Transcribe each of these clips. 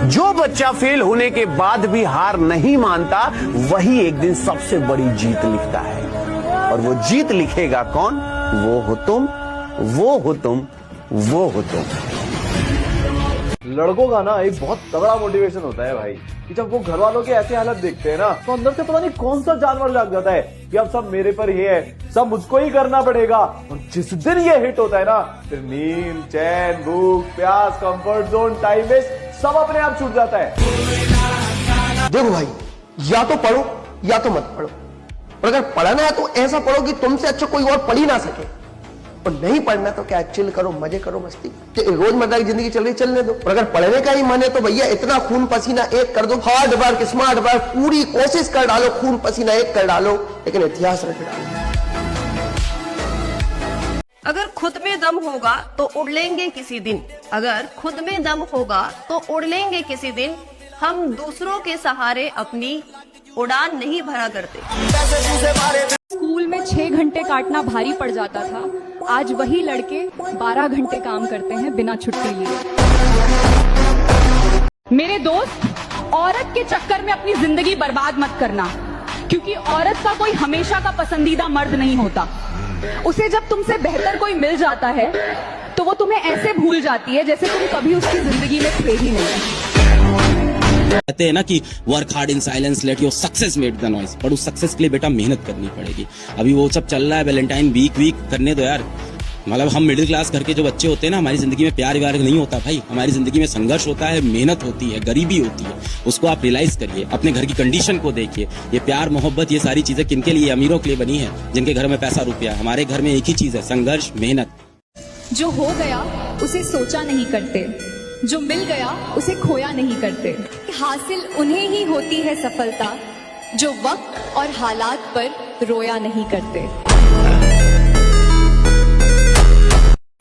जो बच्चा फेल होने के बाद भी हार नहीं मानता, वही एक दिन सबसे बड़ी जीत लिखता है। और वो जीत लिखेगा कौन? वो हो तुम, वो हो तुम, वो हो तुम। लड़कों का ना एक बहुत तगड़ा मोटिवेशन होता है भाई, कि जब वो घर वालों के ऐसे हालत देखते हैं ना, तो अंदर से पता नहीं कौन सा जानवर जाग जाता है कि अब सब मेरे पर ही है, सब मुझको ही करना पड़ेगा। और जिस दिन ये हिट होता है ना, फिर नींद, चैन, भूख, प्यास, कंफर्ट जोन, टाइम वेस्ट सब अपने आप छूट जाता है। देखो भाई, या तो पढ़ो या तो मत पढ़ो, और अगर पढ़ना है तो ऐसा पढ़ो कि तुमसे अच्छा कोई और पढ़ ही ना सके, और नहीं पढ़ना तो क्या, चिल करो, मजे करो, मस्ती, रोजमर्रा की जिंदगी चल रही चलने दो। और अगर पढ़ने का ही मन है तो भैया इतना खून पसीना एक कर दो, हार्ड वर्क, स्मार्ट वर्क, पूरी कोशिश कर डालो, खून पसीना एक कर डालो, लेकिन इतिहास रख डालो। अगर खुद में दम होगा तो उड़ लेंगे किसी दिन, अगर खुद में दम होगा तो उड़ लेंगे किसी दिन। हम दूसरों के सहारे अपनी उड़ान नहीं भरा करते। स्कूल में 6 घंटे काटना भारी पड़ जाता था, आज वही लड़के 12 घंटे काम करते हैं बिना छुट्टी लिए। मेरे दोस्त, औरत के चक्कर में अपनी जिंदगी बर्बाद मत करना, क्योंकि औरत का कोई हमेशा का पसंदीदा मर्द नहीं होता। उसे जब तुमसे बेहतर कोई मिल जाता है तो वो तुम्हें ऐसे भूल जाती है जैसे तुम कभी उसकी जिंदगी में थे ही नहीं। कहते हैं ना कि work hard in silence, let your success make the noise. पर उस सक्सेस के लिए बेटा मेहनत करनी पड़ेगी। अभी वो सब चल रहा है, वैलेंटाइन वीक करने दो यार। मतलब हम मिडिल क्लास घर के जो बच्चे होते हैं ना, हमारी जिंदगी में प्यार व्यार नहीं होता भाई, हमारी जिंदगी में संघर्ष होता है, मेहनत होती है, गरीबी होती है। उसको आप रियलाइज करिए, अपने घर की कंडीशन को देखिए। ये प्यार, मोहब्बत, ये सारी चीजें किनके लिए? अमीरों के लिए बनी है, जिनके घर में पैसा रुपया। हमारे घर में एक ही चीज है, संघर्ष, मेहनत। जो हो गया उसे सोचा नहीं करते, जो मिल गया उसे खोया नहीं करते। हासिल उन्हें ही होती है सफलता जो वक्त और हालात पर रोया नहीं करते।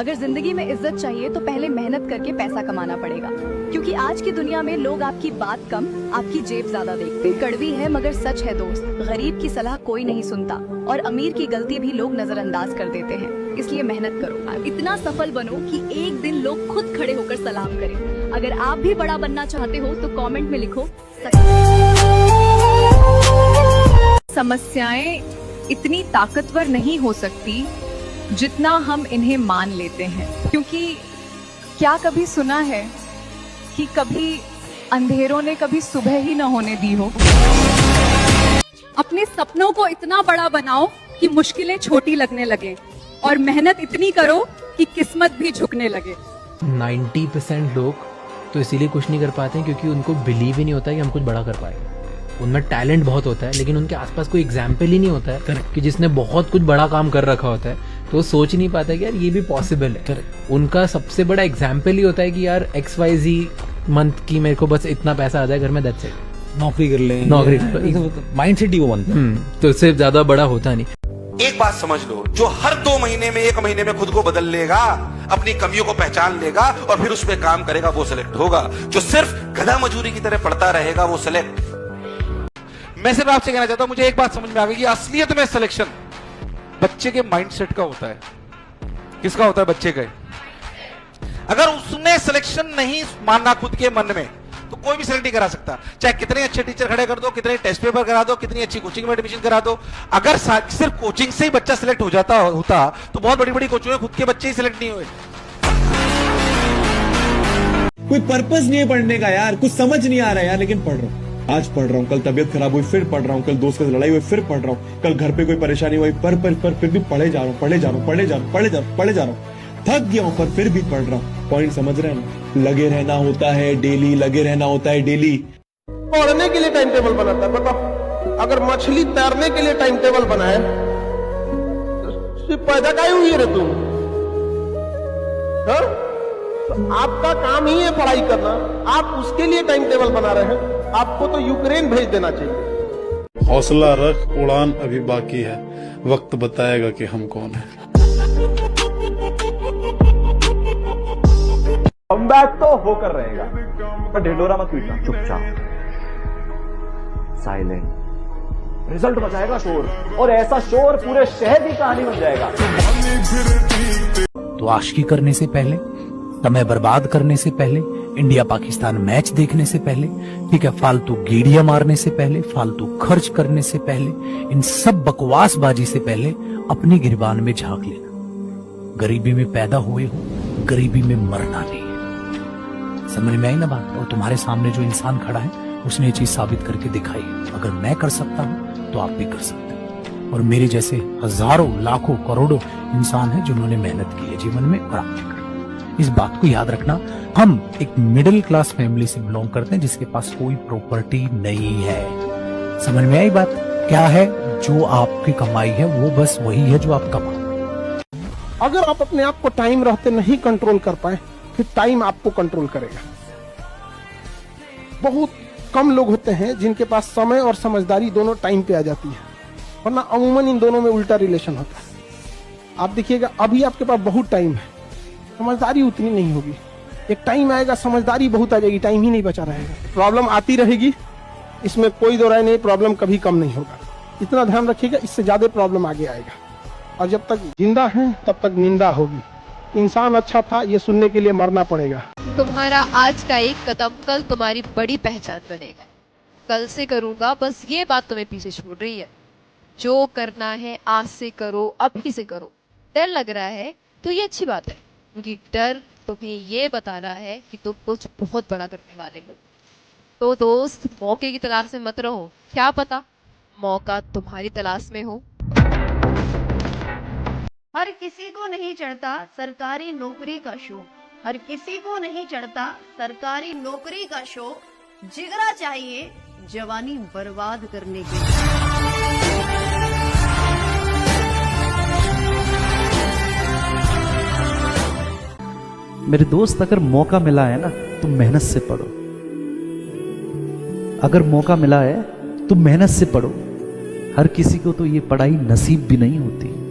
अगर जिंदगी में इज्जत चाहिए तो पहले मेहनत करके पैसा कमाना पड़ेगा, क्योंकि आज की दुनिया में लोग आपकी बात कम, आपकी जेब ज्यादा देखते। कड़वी है मगर सच है दोस्त, गरीब की सलाह कोई नहीं सुनता और अमीर की गलती भी लोग नजरअंदाज कर देते हैं। इसलिए मेहनत करो, इतना सफल बनो कि एक दिन लोग खुद खड़े होकर सलाम करें। अगर आप भी बड़ा बनना चाहते हो तो कमेंट में लिखो समस्याएं इतनी ताकतवर नहीं हो सकती जितना हम इन्हें मान लेते हैं, क्योंकि क्या कभी सुना है कि कभी अंधेरों ने कभी सुबह ही न होने दी हो। अपने सपनों को इतना बड़ा बनाओ कि मुश्किलें छोटी लगने लगे, और मेहनत इतनी करो कि किस्मत भी झुकने लगे। 90% लोग तो इसीलिए कुछ नहीं कर पाते हैं क्योंकि उनको बिलीव ही नहीं होता कि हम कुछ बड़ा कर पाएंगे। उनमें टैलेंट बहुत होता है, लेकिन उनके आसपास कोई एग्जाम्पल ही नहीं होता है कि जिसने बहुत कुछ बड़ा काम कर रखा होता है, तो वो सोच नहीं पाता कि यार ये भी पॉसिबल है। उनका सबसे बड़ा एग्जाम्पल ही होता है कि यार XYZ मंथ की मेरे को बस इतना पैसा आ जाए घर में, दैट्स इट। नौकरी कर ले, नौकरी, माइंडसेट ही वो बनता। तो इससे ज्यादा बड़ा होता नहीं। एक बात समझ लो, जो हर 2 महीने में 1 महीने में खुद को बदल लेगा, अपनी कमियों को पहचान लेगा और फिर उस पर काम करेगा, वो सिलेक्ट होगा। जो सिर्फ गधा मजूरी की तरह पढ़ता रहेगा, वो सिलेक्ट। मैं सिर्फ आपसे कहना चाहता हूं, मुझे एक बात समझ में आ गई कि असलियत में सिलेक्शन बच्चे के माइंडसेट का होता है। किसका होता है? बच्चे का। अगर उसने सिलेक्शन नहीं मानना खुद के मन में, तो कोई भी सिलेक्ट नहीं करा सकता। चाहे कितने अच्छे टीचर खड़े कर दो, कितने टेस्ट पेपर करा दो, कितनी अच्छी कोचिंग में एडमिशन करा दो, अगर सिर्फ कोचिंग से ही बच्चा सिलेक्ट हो जाता होता तो बहुत बड़ी बड़ी कोचिंग में खुद के बच्चे ही सिलेक्ट नहीं हुए। कोई पर्पस नहीं है पढ़ने का यार, कुछ समझ नहीं आ रहा है यार, लेकिन पढ़ रहा हूँ। आज पढ़ रहा हूँ, कल तबियत खराब हुई फिर पढ़ रहा हूँ, कल दोस्त से लड़ाई हुई फिर पढ़ रहा हूँ, कल घर पे कोई परेशानी हुई पर फिर भी पढ़े जा रहा हूँ, पढ़े जा रहा हूँ। थक गया हूँ पर फिर भी पढ़ रहा हूँ। पॉइंट समझ रहे हैं ना? लगे रहना होता है डेली, लगे रहना होता है डेली। पढ़ने के लिए टाइम टेबल बनाता है, बताओ। अगर मछली तैरने के लिए टाइम टेबल बनाए तो पैदा काहे हुई रे तुम? हाँ? तो आपका काम ही है पढ़ाई करना, आप उसके लिए टाइम टेबल बना रहे हैं। आपको तो यूक्रेन भेज देना चाहिए। हौसला रख, उड़ान अभी बाकी है, वक्त बताएगा कि हम कौन है। कमबैक तो होकर रहेगा, पर ढिंडोरा मत पीटना, चुपचाप साइलेंट। रिजल्ट बचाएगा शोर, और ऐसा शोर पूरे शहर की कहानी बन जाएगा। तो आशिकी करने से पहले, समय बर्बाद करने से पहले इंडिया पाकिस्तान मैच देखने से पहले, ठीक है, फालतू गेड़ियां मारने से पहले, फालतू खर्च करने से पहले, इन सब बकवासबाजी से पहले अपनी गिरबान में झांक लेना। गरीबी में पैदा हुए हो, गरीबी में मरना नहीं है। समझ में आई ना बात? और तुम्हारे सामने जो इंसान खड़ा है उसने ये चीज साबित करके दिखाई है। अगर मैं कर सकता हूं तो आप भी कर सकते हो। और मेरे जैसे हजारों, लाखों, करोड़ों इंसान हैं जिन्होंने मेहनत की है जीवन में और आपने करी। इस बात को याद रखना। हम एक मिडिल क्लास फैमिली से बिलोंग करते हैं जिसके पास कोई प्रॉपर्टी नहीं है। समझ में आई बात? क्या है जो आपकी कमाई है वो बस वही है जो आप कमाओ। अगर आप अपने आप को टाइम रहते नहीं कंट्रोल कर पाए, फिर टाइम आपको कंट्रोल करेगा। बहुत कम लोग होते हैं जिनके पास समय और समझदारी दोनों टाइम पे आ जाती है, वरना अमूमन इन दोनों में उल्टा रिलेशन होता है। आप देखिएगा, अभी आपके पास बहुत टाइम है, समझदारी उतनी नहीं होगी। एक टाइम आएगा समझदारी बहुत आ जाएगी, टाइम ही नहीं बचा रहेगा। प्रॉब्लम आती रहेगी, इसमें कोई दो राय नहीं, प्रॉब्लम कभी कम नहीं होगा। इतना ध्यान रखिएगा, इससे ज्यादा प्रॉब्लम आगे आएगा। और जब तक जिंदा है तब तक निंदा होगी। इंसान अच्छा था ये सुनने के लिए मरना पड़ेगा। तुम्हारा आज का एक कदम कल तुम्हारी बड़ी पहचान बनेगा। कल से करूंगा, बस ये बात तुम्हें पीछे छोड़ रही है। जो करना है आज से करो, अभी से करो। डर लग रहा है तो ये अच्छी बात है, क्योंकि डर तुम्हें ये बता रहा है कि तुम कुछ बहुत बड़ा करने वाले हो। तो दोस्त, मौके की तलाश में मत रहो, क्या पता मौका तुम्हारी तलाश में हो। हर किसी को नहीं चढ़ता सरकारी नौकरी का शौक, हर किसी को नहीं चढ़ता सरकारी नौकरी का शौक। जिगरा चाहिए जवानी बर्बाद करने के लिए। मेरे दोस्त, अगर मौका मिला है ना तो मेहनत से पढ़ो। अगर मौका मिला है तो मेहनत से पढ़ो। हर किसी को तो ये पढ़ाई नसीब भी नहीं होती।